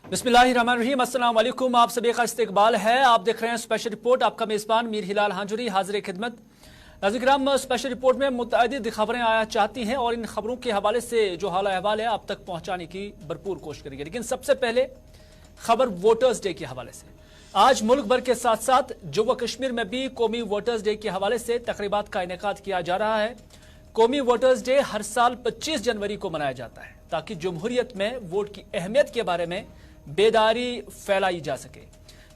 बिस्मिल्लाहिर्रहमानिर्रहीम, अस्सलाम वालेकुम। आप सभी का इस्तकबाल है। आप देख रहे हैं स्पेशल रिपोर्ट। आपका मेज़बान मीर हिलाल हांजुरी हाजिर खिदमत। नाज़रीन, स्पेशल रिपोर्ट में मुतअद्दिद खबरें आया चाहती हैं और इन खबरों के हवाले से जो हाल अहवाल है आप तक पहुंचाने की भरपूर कोशिश करेंगे। लेकिन सबसे पहले खबर वोटर्स डे के हवाले से। आज मुल्क भर के साथ साथ जम्मू कश्मीर में भी कौमी वोटर्स डे के हवाले से तकरीबात का इनेकाद किया जा रहा है। कौमी वोटर्स डे हर साल 25 जनवरी को मनाया जाता है ताकि जमहूरियत में वोट की अहमियत के बारे में बेदारी फैलाई जा सके।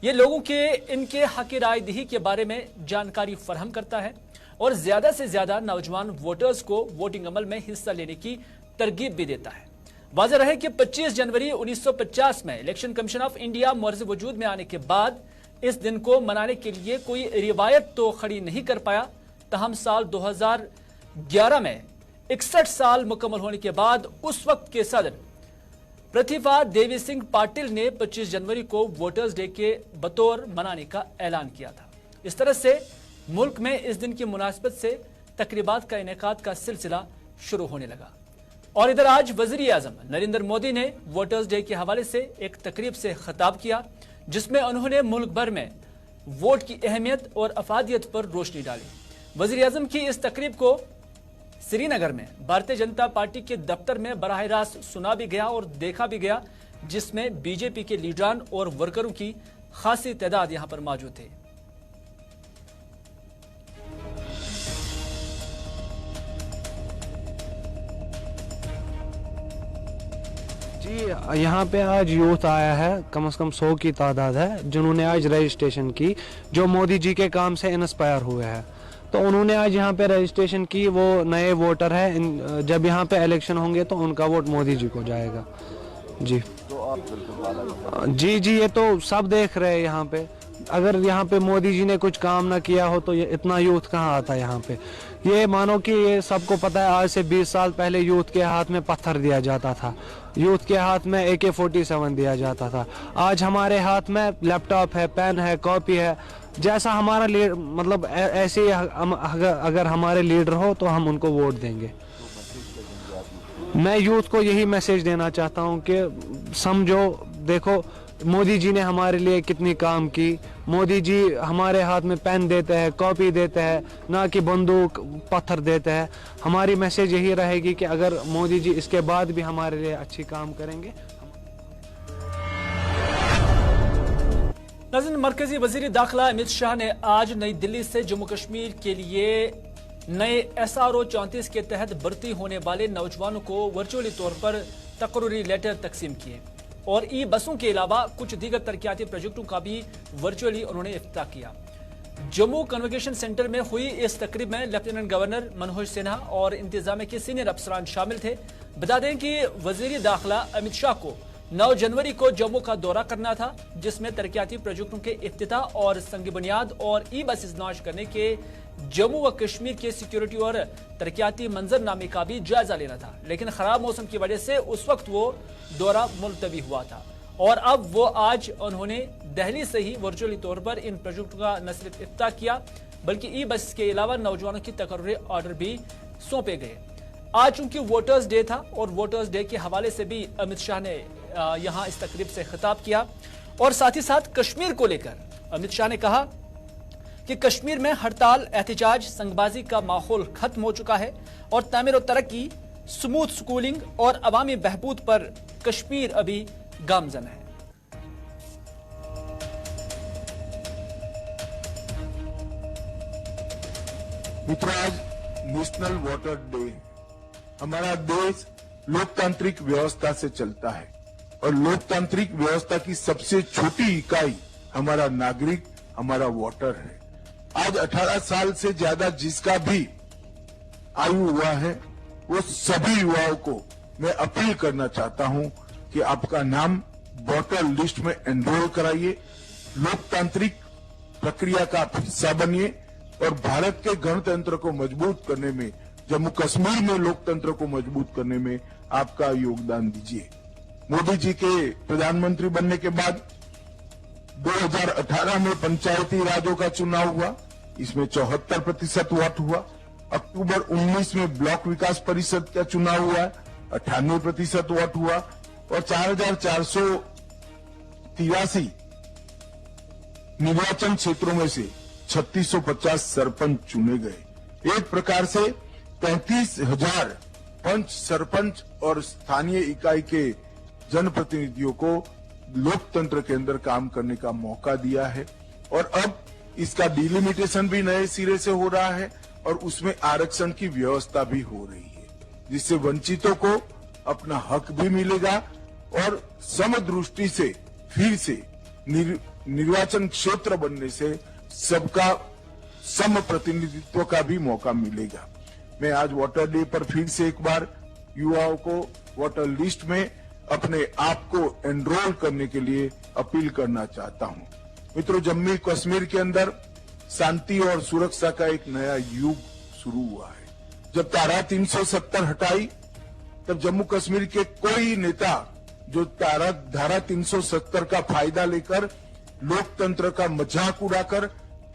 ये लोगों के इनके हक राय दही के बारे में जानकारी फराहम करता है और ज्यादा से ज्यादा नौजवान वोटर्स को वोटिंग अमल में हिस्सा लेने की तरगीब भी देता है। वाज़ेह रहे कि 25 जनवरी 1950 में इलेक्शन कमीशन ऑफ इंडिया मर्ज वजूद में आने के बाद इस दिन को मनाने के लिए कोई रिवायत तो खड़ी नहीं कर पाया। तहम साल 2011 में 61 साल मुकम्मल होने के बाद उस वक्त के सदर प्रतिभा देवी सिंह पाटिल ने 25 जनवरी को वोटर्स डे के बतौर मनाने का ऐलान किया था। इस तरह से मुल्क में इस दिन की मुनासिबत से तकरीबात का इनेकाद का सिलसिला शुरू होने लगा। और इधर आज वज़ीर आज़म नरेंद्र मोदी ने वोटर्स डे के हवाले से एक तकरीब से खिताब किया जिसमें उन्होंने मुल्क भर में वोट की अहमियत और अफादियत पर रोशनी डाली। वज़ीर आज़म की इस तकरीब को श्रीनगर में भारतीय जनता पार्टी के दफ्तर में बराह रास्त सुना भी गया और देखा भी गया, जिसमें बीजेपी के लीडरान और वर्करों की खासी तादाद यहां पर मौजूद थे। जी, यहाँ पे आज यूथ आया है, कम से कम 100 की तादाद है जिन्होंने आज रजिस्ट्रेशन की, जो मोदी जी के काम से इंस्पायर हुए हैं। तो उन्होंने आज यहाँ पे रजिस्ट्रेशन की। वो नए वोटर है, जब यहाँ पे इलेक्शन होंगे तो उनका वोट मोदी जी को जाएगा। जी जी, ये तो सब देख रहे हैं यहाँ पे। अगर यहाँ पे मोदी जी ने कुछ काम ना किया हो तो ये इतना यूथ कहाँ आता है यहाँ पे। ये मानो कि ये सबको पता है, आज से 20 साल पहले यूथ के हाथ में पत्थर दिया जाता था, यूथ के हाथ में AK-47 दिया जाता था। आज हमारे हाथ में लैपटॉप है, पेन है, कॉपी है। जैसा हमारा मतलब ऐसे अगर हमारे लीडर हो तो हम उनको वोट देंगे। मैं यूथ को यही मैसेज देना चाहता हूँ कि समझो, देखो मोदी जी ने हमारे लिए कितनी काम की। मोदी जी हमारे हाथ में पेन देते हैं, कॉपी देते हैं, ना कि बंदूक पत्थर देते हैं। हमारी मैसेज यही रहेगी कि अगर मोदी जी इसके बाद भी हमारे लिए अच्छी काम करेंगे। नाज़रीन, मरकजी वजीर दाखिला अमित शाह ने आज नई दिल्ली से जम्मू कश्मीर के लिए नए SRO 34 के तहत भर्ती होने वाले नौजवानों को वर्चुअली तौर पर तकर्री लेटर तकसीम किए और ई बसों के अलावा कुछ दीगर तरक्याती प्रोजेक्टों का भी वर्चुअली उन्होंने इफ्तिताह किया। जम्मू कन्वोकेशन सेंटर में हुई इस तकरीब में लेफ्टिनेंट गवर्नर मनोज सिन्हा और इंतजामिया के सीनियर अफसरान शामिल थे। बता दें कि वजीर दाखिला अमित शाह को 9 जनवरी को जम्मू का दौरा करना था, जिसमें तरक्याती प्रोजेक्टों के इफ्तिताह और संग बुनियाद और ई बसेस लॉन्च करने के जम्मू व कश्मीर के सिक्योरिटी और तरक्याती मंजरनामे का भी जायजा लेना था। लेकिन खराब मौसम की वजह से उस वक्त वो दौरा मुलतवी हुआ था और अब वो आज उन्होंने दिल्ली से ही वर्चुअली तौर पर इन प्रोजेक्टों का न सिर्फ इफ्तिताह किया बल्कि ई बस के अलावा नौजवानों की तकर्री ऑर्डर भी सौंपे गए। आज चूंकि वोटर्स डे था और वोटर्स डे के हवाले से भी अमित शाह ने यहाँ इस तकरीब से खिताब किया और साथ ही साथ कश्मीर को लेकर अमित शाह ने कहा कि कश्मीर में हड़ताल, एहतजाज, संगबाजी का माहौल खत्म हो चुका है और तामीर और तरक्की, स्मूथ स्कूलिंग और अवामी बहबूद पर कश्मीर अभी गामजन है। मित्रों, आज नेशनल वोटर डे। हमारा देश लोकतांत्रिक व्यवस्था से चलता है और लोकतांत्रिक व्यवस्था की सबसे छोटी इकाई हमारा नागरिक, हमारा वोटर है। आज 18 साल से ज्यादा जिसका भी आयु हुआ है, वो सभी युवाओं को मैं अपील करना चाहता हूं कि आपका नाम वोटर लिस्ट में एनरोल कराइए, लोकतांत्रिक प्रक्रिया का आप हिस्सा बनिए और भारत के गणतंत्र को मजबूत करने में, जम्मू कश्मीर में लोकतंत्र को मजबूत करने में आपका योगदान दीजिए। मोदी जी के प्रधानमंत्री बनने के बाद 2018 में पंचायती राजों का चुनाव हुआ, इसमें 74% वोट हुआ। अक्टूबर 19 में ब्लॉक विकास परिषद का चुनाव हुआ, 98% वोट हुआ और 4400 83 निर्वाचन क्षेत्रों में से 3650 सरपंच चुने गए। एक प्रकार से 35,000 पंच, सरपंच और स्थानीय इकाई के जनप्रतिनिधियों को लोकतंत्र के अंदर काम करने का मौका दिया है और अब इसका डिलिमिटेशन भी नए सिरे से हो रहा है और उसमें आरक्षण की व्यवस्था भी हो रही है, जिससे वंचितों को अपना हक भी मिलेगा और समदृष्टि से फिर से निर्वाचन क्षेत्र बनने से सबका सम प्रतिनिधित्व का भी मौका मिलेगा। मैं आज वोटर डे पर फिर से एक बार युवाओं को वोटर लिस्ट में अपने आप को एनरोल करने के लिए अपील करना चाहता हूं। मित्रों, जम्मू कश्मीर के अंदर शांति और सुरक्षा का एक नया युग शुरू हुआ है। जब धारा 370 हटाई तब जम्मू कश्मीर के कोई नेता जो धारा 370 का फायदा लेकर लोकतंत्र का मजाक उड़ाकर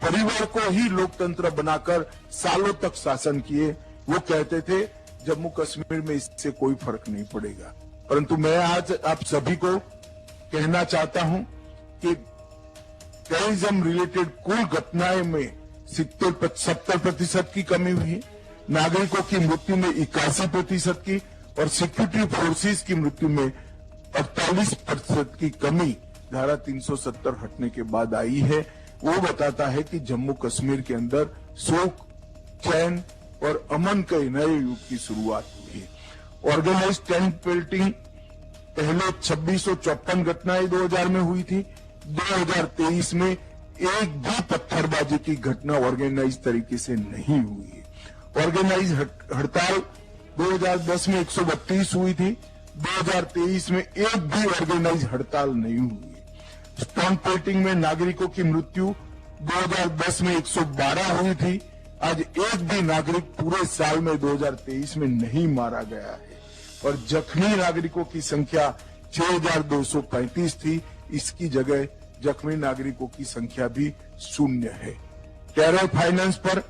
परिवार को ही लोकतंत्र बनाकर सालों तक शासन किए, वो कहते थे जम्मू कश्मीर में इससे कोई फर्क नहीं पड़ेगा। परंतु मैं आज आप सभी को कहना चाहता हूं कि टेररिज्म रिलेटेड कुल घटनाएं में 70% की कमी हुई, नागरिकों की मृत्यु में 81% की और सिक्योरिटी फोर्सेस की मृत्यु में 48% की कमी धारा 370 हटने के बाद आई है। वो बताता है कि जम्मू कश्मीर के अंदर सुख, चैन और अमन के नए युग की शुरुआत हुई है। ऑर्गेनाइज टेंट पेल्टिंग पहले 2654 घटनाएं 2000 में हुई थी। 2023 में एक भी पत्थरबाजी की घटना ऑर्गेनाइज तरीके से नहीं हुई है। ऑर्गेनाइज हड़ताल 2010 में 132 हुई थी, 2023 में एक भी ऑर्गेनाइज हड़ताल नहीं हुई। स्टोन पेल्टिंग में नागरिकों की मृत्यु 2010 में 112 हुई थी, आज एक भी नागरिक पूरे साल में 2023 में नहीं मारा गया है और जख्मी नागरिकों की संख्या 6235 थी, इसकी जगह जख्मी नागरिकों की संख्या भी 0 है। टेरर फाइनेंस पर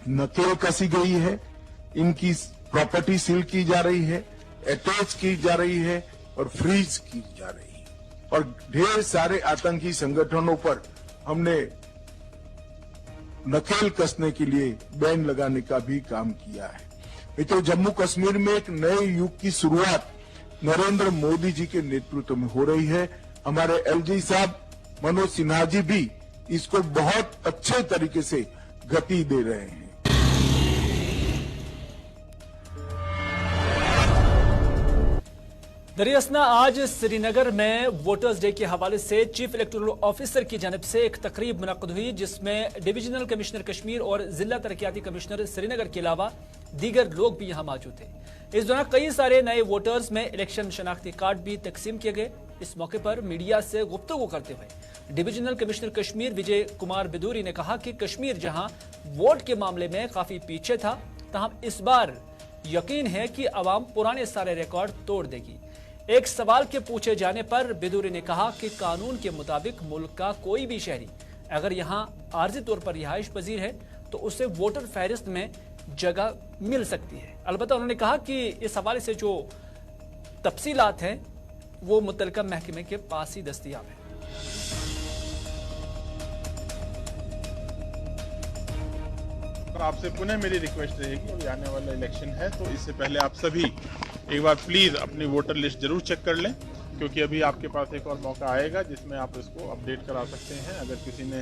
नकेल कसी गई है, इनकी प्रॉपर्टी सील की जा रही है, अटैच की जा रही है और फ्रीज की जा रही है और ढेर सारे आतंकी संगठनों पर हमने नकेल कसने के लिए बैन लगाने का भी काम किया है। मित्रों, जम्मू कश्मीर में एक नए युग की शुरुआत नरेंद्र मोदी जी के नेतृत्व में हो रही है। हमारे एलजी साहब मनोज सिन्हा जी भी इसको बहुत अच्छे तरीके से गति दे रहे हैं। दरियासना आज श्रीनगर में वोटर्स डे के हवाले से चीफ इलेक्टोरल ऑफिसर की जानिब से एक तकरीब मुनक्कद हुई, जिसमें डिविजनल कमिश्नर कश्मीर और जिला तरक्याती कमिश्नर श्रीनगर के अलावा दीगर लोग भी यहां मौजूद थे। इस दौरान कई सारे नए वोटर्स में इलेक्शन शनाख्ती कार्ड भी तकसीम किए गए। इस मौके पर मीडिया से गुफ्तगू करते हुए डिविजनल कमिश्नर कश्मीर विजय कुमार बिदूरी ने कहा कि कश्मीर जहां वोट के मामले में काफी पीछे था, तहम इस बार यकीन है कि अवाम पुराने सारे रिकॉर्ड तोड़ देगी। एक सवाल के पूछे जाने पर बिदूरी ने कहा कि कानून के मुताबिक मुल्क का कोई भी शहरी अगर यहां आर्जी तौर पर रिहाइश पजीर है तो उसे वोटर फहरिस्त में जगह मिल सकती है। अलबत्ता उन्होंने कहा कि इस हवाले से जो तफसीलात हैं वो मुतल्लिका महकमे के पास ही दस्तयाब है। आपसे पुनः मेरी रिक्वेस्ट रहेगी, अभी आने वाला इलेक्शन है तो इससे पहले आप सभी एक बार प्लीज अपनी वोटर लिस्ट जरूर चेक कर लें, क्योंकि अभी आपके पास एक और मौका आएगा जिसमें आप इसको अपडेट करा सकते हैं। अगर किसी ने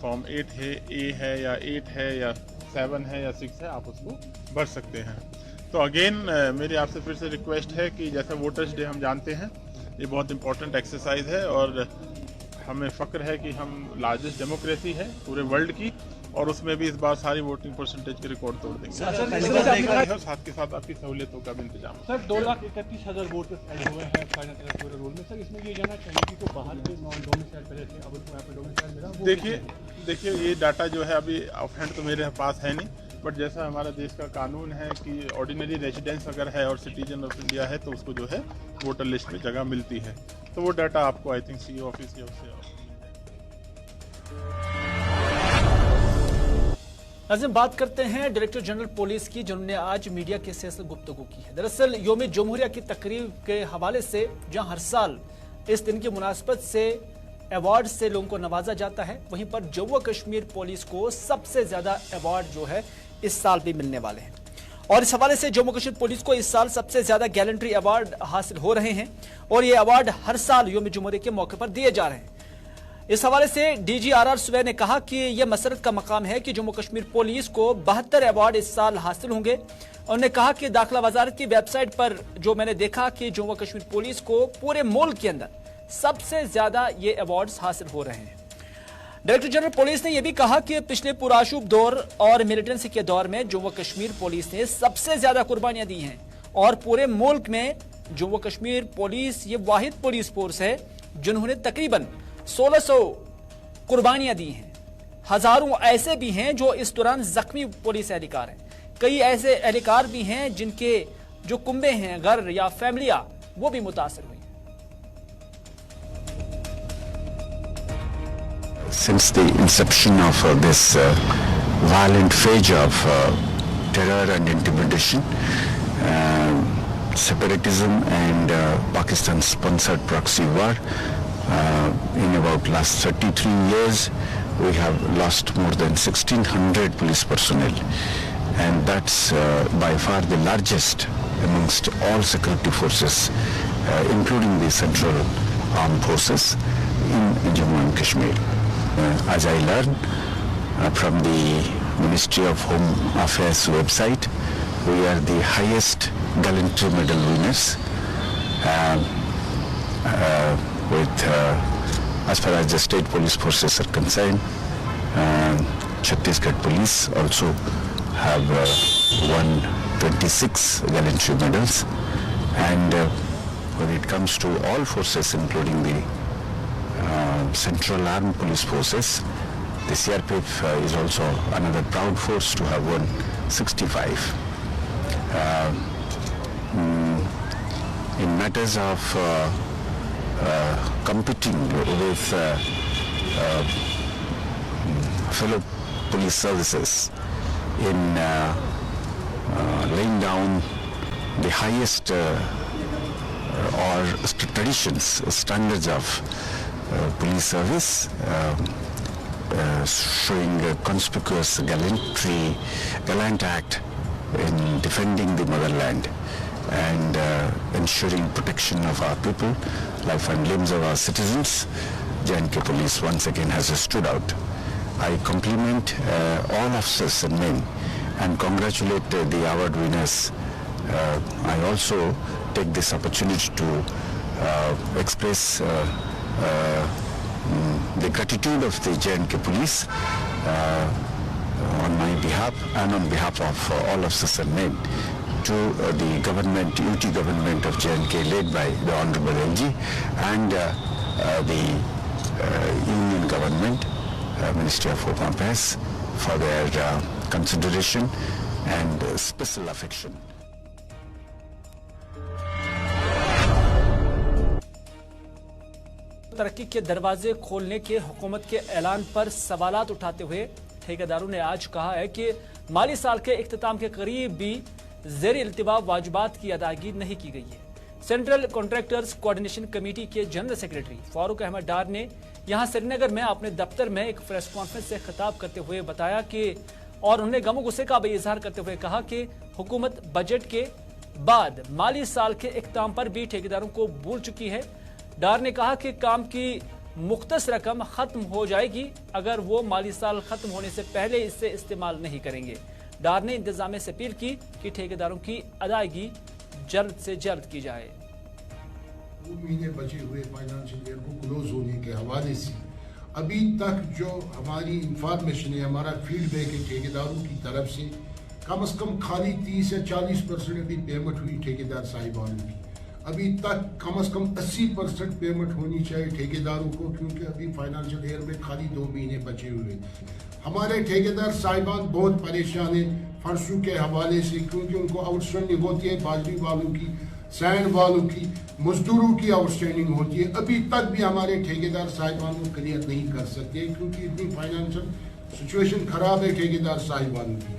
फॉर्म 8 है, ए है या 8 है या 7 है या 6 है, आप उसको भर सकते हैं। तो अगेन मेरी आपसे फिर से रिक्वेस्ट है कि जैसे वोटर्स डे हम जानते हैं ये बहुत इंपॉर्टेंट एक्सरसाइज है और हमें फ़ख्र है कि हम लार्जेस्ट डेमोक्रेसी है पूरे वर्ल्ड की और उसमें भी इस बार सारी वोटिंग परसेंटेज के रिकॉर्ड तोड़ देंगे और साथ के साथ आपकी सहूलियतों का भी इंतजाम। सर 2,31,000 वोटर्स ऐड हुए हैं फाइनल इलेक्टोरल रोल में। सर इसमें ये जानना चाहिए कि जो बाहर के नॉन डोमिसाइल पहले थे अब उनको यहाँ पे डोमिसाइल मिला। देखिए ये डाटा जो है अभी ऑफ हैंड तो मेरे पास है नहीं, बट जैसा हमारा देश का कानून है कि ऑर्डिनरी रेजिडेंस अगर है और सिटीजन ऑफ इंडिया है तो उसको जो है वोटर लिस्ट में जगह मिलती है। तो वो डाटा आपको आई थिंक सीईओ ऑफिस या उससे नाज़रीन, बात करते हैं डायरेक्टर जनरल पुलिस की, जिन्होंने आज मीडिया के साथ गुफ्तगू की है। दरअसल यौम जमहूरिया की तकरीब के हवाले से जहां हर साल इस दिन की मुनासबत से अवार्ड से लोगों को नवाजा जाता है। वहीं पर जम्मू कश्मीर पुलिस को सबसे ज्यादा अवार्ड जो है इस साल भी मिलने वाले हैं और इस हवाले से जम्मू कश्मीर पुलिस को इस साल सबसे ज्यादा गैलेंट्री अवार्ड हासिल हो रहे हैं और ये अवार्ड हर साल यौम जुमूरे के मौके पर दिए जा रहे हैं। इस हवाले से डीजी आर सुवैर ने कहा कि यह मसरत का मकाम है कि जम्मू कश्मीर पुलिस को 72 अवार्ड इस साल हासिल होंगे। उन्होंने कहा कि दाखिला वजारत की वेबसाइट पर जो मैंने देखा कि जम्मू कश्मीर पुलिस को पूरे मुल्क के अंदर सबसे ज्यादा ये अवार्ड्स हासिल हो रहे हैं। डायरेक्टर जनरल पुलिस ने यह भी कहा कि पिछले पुराशुब दौर और मिलिटेंसी के दौर में जम्मू कश्मीर पुलिस ने सबसे ज्यादा कुर्बानियां दी हैं और पूरे मुल्क में जम्मू कश्मीर पुलिस ये वाहिद पुलिस फोर्स है जिन्होंने तकरीबन 1600 कुर्बानियां दी हैं। हजारों ऐसे भी हैं जो इस दौरान जख्मी पुलिस एहलकार हैं। कई ऐसे एहलकार भी हैं जिनके जो कुंबे हैं, घर या फैमिलियां, वो भी मुतासर हुई। Since the inception of this violent phase of terror and intimidation, separatism and Pakistan-sponsored proxy war, in about last 33 years, we have lost more than 1,600 police personnel, and that's by far the largest amongst all security forces, including the Central Armed Forces in Jammu and Kashmir. As I learned from the Ministry of Home Affairs website, we are the highest gallantry medal winners with, as far as the state police forces are concerned, Chhattisgarh Police also have won 26 gallantry medals, and when it comes to all forces including the Central Armed Police Forces, the CRPF is also another proud force to have won 65. In matters of competing with fellow police services in laying down the highest or traditions, standards of police service, showing a conspicuous gallant act in defending the motherland and ensuring protection of our people, life and limbs of our citizens. J&K Police once again has stood out. I compliment all officers and men and congratulate the award winners. I also take this opportunity to express the gratitude of the J&K Police on my behalf and on behalf of all officers and men to the government, UT government of J&K led by the Honorable LG and the Union government, Ministry of Home Affairs for their consideration and special affection. तरक्की के दरवाजे खोलने के हुकूमत के ऐलान पर सवालात उठाते हुए ठेकेदारों ने आज कहा है कि माली साल के इख्तिताम के करीब भी ज़ेर इल्तिवा वाजिबात की अदायगी नहीं की गई है। सेंट्रल कॉन्ट्रैक्टर्स कोऑर्डिनेशन कमेटी के जनरल सेक्रेटरी फारूक अहमद डार ने यहां श्रीनगर में अपने दफ्तर में एक प्रेस कॉन्फ्रेंस से खिताब करते हुए बताया कि और उन्होंने गम गुस्से का भी इजहार करते हुए कहा कि हुकूमत बजट के बाद माली साल के इख्तिताम पर भी ठेकेदारों को भूल चुकी है। डार ने कहा कि काम की मुख्तस रकम खत्म हो जाएगी अगर वो माली साल खत्म होने से पहले इसे इस्तेमाल नहीं करेंगे। डार ने इंतजामिया से अपील की कि ठेकेदारों की अदायगी जल्द से जल्द की जाए। 2 महीने बचे हुए फाइनेंशियल ईयर को क्लोज होने के हवाले से अभी तक जो हमारी इंफॉर्मेशन है, हमारा फीडबैक है ठेकेदारों की तरफ से कम खाली 30 या 40% अभी पेमेंट हुई ठेकेदार साहिबानों की। अभी तक कम 80% पेमेंट होनी चाहिए ठेकेदारों को, क्योंकि अभी फाइनेंशियल ईयर में खाली 2 महीने बचे हुए। हमारे ठेकेदार साहिबान बहुत परेशान हैं फंड्सों के हवाले से, क्योंकि उनको आउटस्टैंडिंग होती है, बाजरी वालों की, सैंड वालों की, मजदूरों की आउटस्टैंडिंग होती है। अभी तक भी हमारे ठेकेदार साहिबान को क्लियर नहीं कर सकते, क्योंकि इतनी फाइनेंशियल सिचुएशन खराब है ठेकेदार साहिबानों की।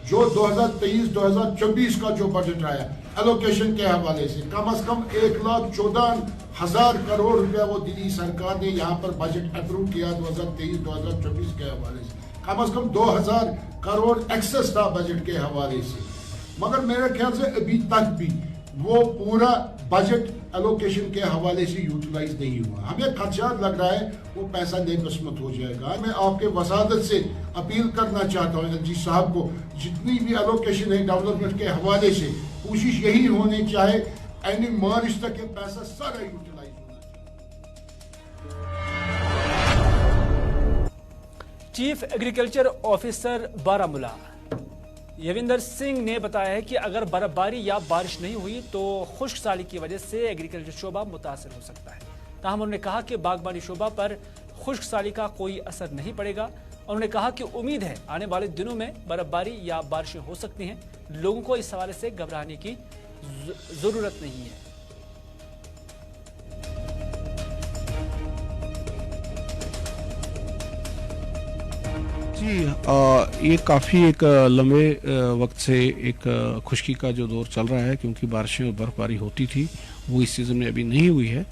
जो 2023-2024 का जो बजट आया एलोकेशन के हवाले से कम 1,14,000 1000 करोड़ रुपया वो दिल्ली सरकार ने यहाँ पर बजट अप्रूव किया 2023-2024 के हवाले से, कम से कम 2000 करोड़ एक्सेस था बजट के हवाले से, मगर मेरे ख्याल से अभी तक भी वो पूरा बजट एलोकेशन के हवाले से यूटिलाइज नहीं हुआ। हमें खदशात लग रहा है वो पैसा बेबसमत हो जाएगा। मैं आपके वसादत से अपील करना चाहता हूँ एलजी साहब को, जितनी भी एलोकेशन है डेवलपमेंट के हवाले से, कोशिश यही होनी चाहे एनी मार्च तक ये पैसा सारा यूटिलाइज होना चाहिए। Chief agriculture officer Baramulla Yavinder Singh ने बताया है कि अगर बर्फबारी या बारिश नहीं हुई तो खुश्क साली की वजह से एग्रीकल्चर शोबा मुतासर हो सकता है। ताहम उन्होंने कहा कि बागबानी शोबा पर खुश्क साली का कोई असर नहीं पड़ेगा। उन्होंने कहा कि उम्मीद है आने वाले दिनों में बर्फबारी या बारिशें हो सकती हैं। लोगों को इस हवाले से घबराने की जरूरत नहीं है। जी ये काफ़ी एक लंबे वक्त से एक खुश्की का जो दौर चल रहा है, क्योंकि बारिशें और बर्फबारी होती थी वो इस सीज़न में अभी नहीं हुई है।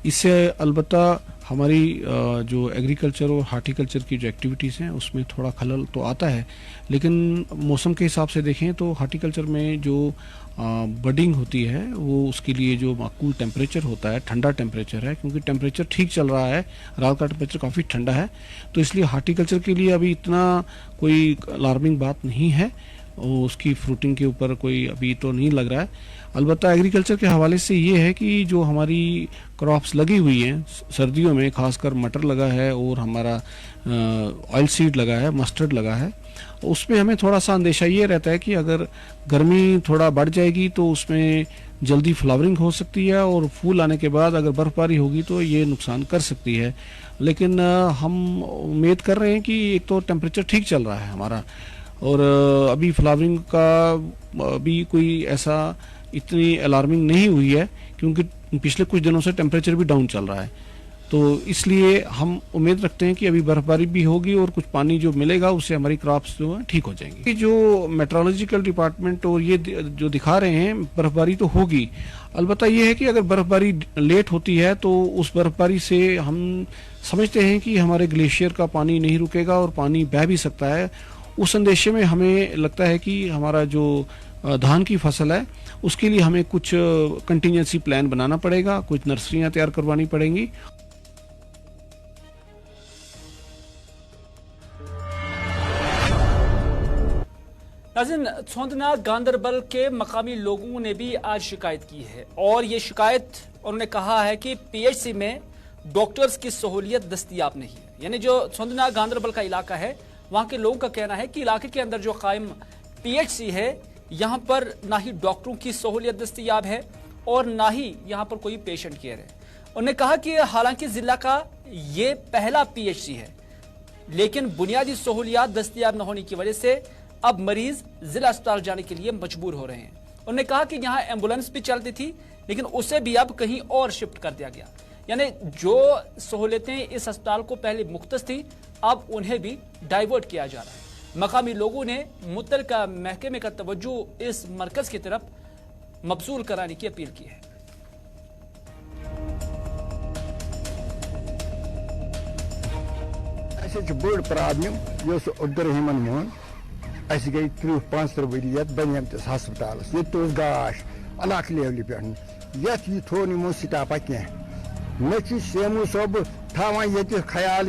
इससे अलबत्ता हमारी जो एग्रीकल्चर और हार्टिकल्चर की जो एक्टिविटीज़ हैं उसमें थोड़ा खलल तो आता है, लेकिन मौसम के हिसाब से देखें तो हार्टिकल्चर में जो बडिंग होती है वो उसके लिए जो माकूल टेम्परेचर होता है, ठंडा टेम्परेचर है, क्योंकि टेम्परेचर ठीक चल रहा है, रात का टेम्परेचर काफ़ी ठंडा है, तो इसलिए हार्टिकल्चर के लिए अभी इतना कोई अलार्मिंग बात नहीं है और उसकी फ्रूटिंग के ऊपर कोई अभी तो नहीं लग रहा है। अलबत्ता एग्रीकल्चर के हवाले से ये है कि जो हमारी क्रॉप्स लगी हुई हैं सर्दियों में, खासकर मटर लगा है और हमारा ऑयल सीड लगा है, मस्टर्ड लगा है, उसमें हमें थोड़ा सा अंदेशा ये रहता है कि अगर गर्मी थोड़ा बढ़ जाएगी तो उसमें जल्दी फ्लावरिंग हो सकती है और फूल आने के बाद अगर बर्फबारी होगी तो ये नुकसान कर सकती है। लेकिन हम उम्मीद कर रहे हैं कि एक तो टेम्परेचर ठीक चल रहा है हमारा और अभी फ्लावरिंग का अभी कोई ऐसा इतनी अलार्मिंग नहीं हुई है, क्योंकि पिछले कुछ दिनों से टेम्परेचर भी डाउन चल रहा है, तो इसलिए हम उम्मीद रखते हैं कि अभी बर्फबारी भी होगी और कुछ पानी जो मिलेगा उससे हमारी क्रॉप्स जो है ठीक हो जाएंगी। जो मेट्रोलॉजिकल डिपार्टमेंट और ये जो दिखा रहे हैं बर्फबारी तो होगी, अलबत्ता ये है कि अगर बर्फबारी लेट होती है तो उस बर्फबारी से हम समझते हैं कि हमारे ग्लेशियर का पानी नहीं रुकेगा और पानी बह भी सकता है। उस अंदेशे में हमें लगता है कि हमारा जो धान की फसल है उसके लिए हमें कुछ कंटिजेंसी प्लान बनाना पड़ेगा, कुछ नर्सरियां तैयार करवानी पड़ेंगी। नाज़रीन, सोंदना गांदरबल के मकामी लोगों ने भी आज शिकायत की है और ये शिकायत उन्होंने कहा है कि पीएचसी में डॉक्टर्स की सहूलियत दस्तयाब नहीं है। यानी जो सोंदना गांदरबल का इलाका है वहां के लोगों का कहना है कि इलाके के अंदर जो कायम पीएचसी है यहाँ पर ना ही डॉक्टरों की सहूलियत दस्तयाब है और ना ही यहाँ पर कोई पेशेंट केयर है। उन्होंने कहा कि हालांकि जिला का ये पहला पीएचसी है, लेकिन बुनियादी सहूलियात दस्तयाब न होने की वजह से अब मरीज जिला अस्पताल जाने के लिए मजबूर हो रहे हैं। उन्होंने कहा कि यहाँ एम्बुलेंस भी चलती थी, लेकिन उसे भी अब कहीं और शिफ्ट कर दिया गया। यानी जो सहूलियतें इस अस्पताल को पहले मुख्तस थी, अब उन्हें भी डाइवर्ट किया जा रहा है। मकामी लोगों ने मुतल्लिका महकमे का तवज्जो इस मरकज की तरफ मबसूल कराने की अपील की है। बड़ प्रॉब्लम अब्दुलरहमान मोहन गई 30-35 वरी बनियमतिस हस्पताल ये गाश अलाक लेवल पे ये थो नमो स्टाफा कह न सेमू सोब थावान ये ख्याल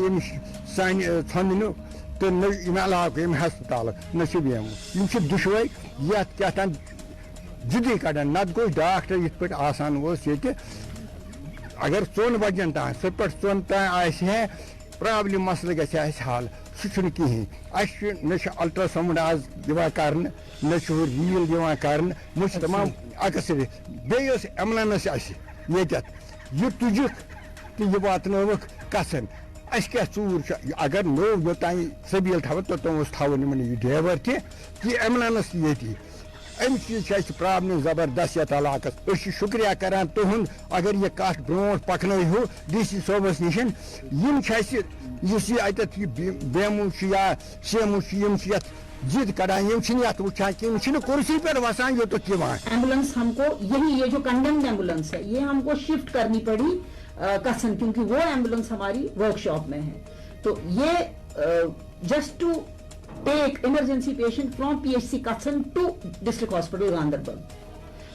सान थन तो न अलाक हस्पताल न वेमू दुशवे ये क्या जिदी कड़ान नत गो डॉक्टर ये पे अगर 4 बजन तान सो पे 4 तान प्रॉब्लम मसल गि हल सह कहें न अल्ट्रासाउंड आज दिवान कर न रील दिवान कर मुझ तमाम अक्सर बेस एम्बुलेंस ये तुजिक तो यह वातनवक कसन अस क्या चूर अगर नो योतान सबील थो तोत थवन ड्राइवर कि एम्बुलेंस ये अम चीज प्रॉब्लम जबरदस्त यथ इलाकस शुक्रिया करान तुहद अगर यह कथ ब्रो पकनो DC सोबस निश बेमू या शेमू जिद करान वुचान कि कुर्सी पर वसान यो एम्बुलेंस हमको ये जो कंडेम्ड एम्बुलेंस है ये हमको शिफ्ट करनी पड़ी कसन, क्योंकि वो एम्बुलेंस हमारी वर्कशॉप में है। तो ये just to take emergency patient from PHC कसन to district hospital Ganderbal,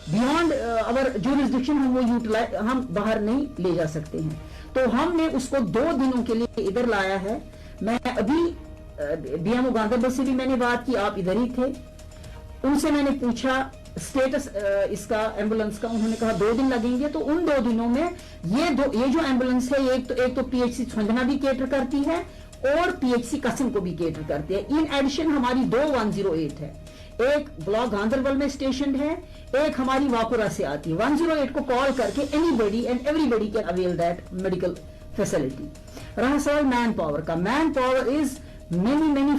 beyond our jurisdiction हम बाहर नहीं ले जा सकते हैं। तो हमने उसको 2 दिनों के लिए इधर लाया है। मैं अभी BMO गांधरबल से भी मैंने बात की, आप इधर ही थे, उनसे मैंने पूछा स्टेटस इसका एम्बुलेंस का, उन्होंने कहा 2 दिन लगेंगे। तो उन 2 दिनों में ये जो एम्बुलेंस है एक तो PHC छंदना भी केटर करती है और PHC कसन को भी केटर करती है। इन एडिशन हमारी 2 108 है, एक ब्लॉक गांधरबल में स्टेशन है, एक हमारी वाकुरा से आती है। 108 को कॉल करके anybody and everybody can avail that medical facility. रहा सवाल मैन पावर का, man power is many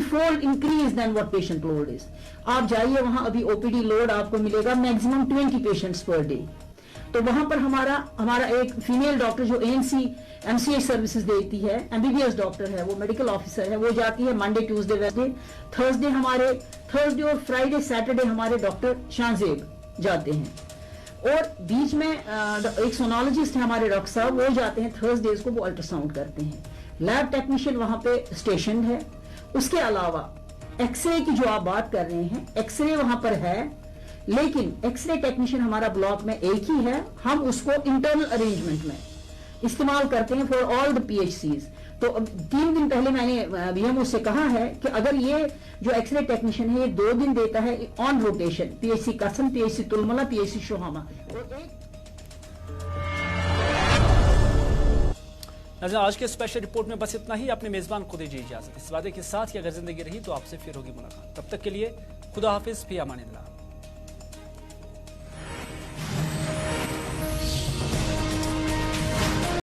fold increase than what patient load is। आप जाइए वहां, अभी OPD लोड आपको मिलेगा मैक्सिमम 20 पेशेंट्स पर डे। तो वहां पर हमारा एक फीमेल डॉक्टर जो ANC MCH सर्विसेज देती है, MBBS डॉक्टर है, वो मेडिकल ऑफिसर है, वो जाती है मंडे ट्यूसडे वेडनेसडे थर्सडे और फ्राइडे सैटरडे हमारे डॉक्टर शाहजेब जाते हैं। और बीच में एक सोनोलॉजिस्ट है हमारे डॉक्टर साहब, वो जाते हैं थर्सडेज को, वो अल्ट्रासाउंड करते हैं। लैब टेक्नीशियन वहां पे स्टेशन है। उसके अलावा एक्सरे की जो आप बात कर रहे हैं, एक्सरे वहां पर है, लेकिन एक्सरे टेक्नीशियन हमारा ब्लॉक में एक ही है। हम उसको इंटरनल अरेंजमेंट में इस्तेमाल करते हैं फॉर ऑल द PHCs। तो 3 दिन पहले मैंने BMO से कहा है कि अगर ये जो एक्सरे टेक्नीशियन है ये 2 दिन देता है ऑन रोटेशन, PHC कसन, PHC तुलमला, PHC शोहामा। आज के स्पेशल रिपोर्ट में बस इतना ही। अपने मेजबान को दीजिए इजाजत, इस वादे के साथ कि अगर जिंदगी रही तो आपसे फिर होगी मुलाकात। तब तक के लिए खुदा हाफिज, फी अमानिल्लाह।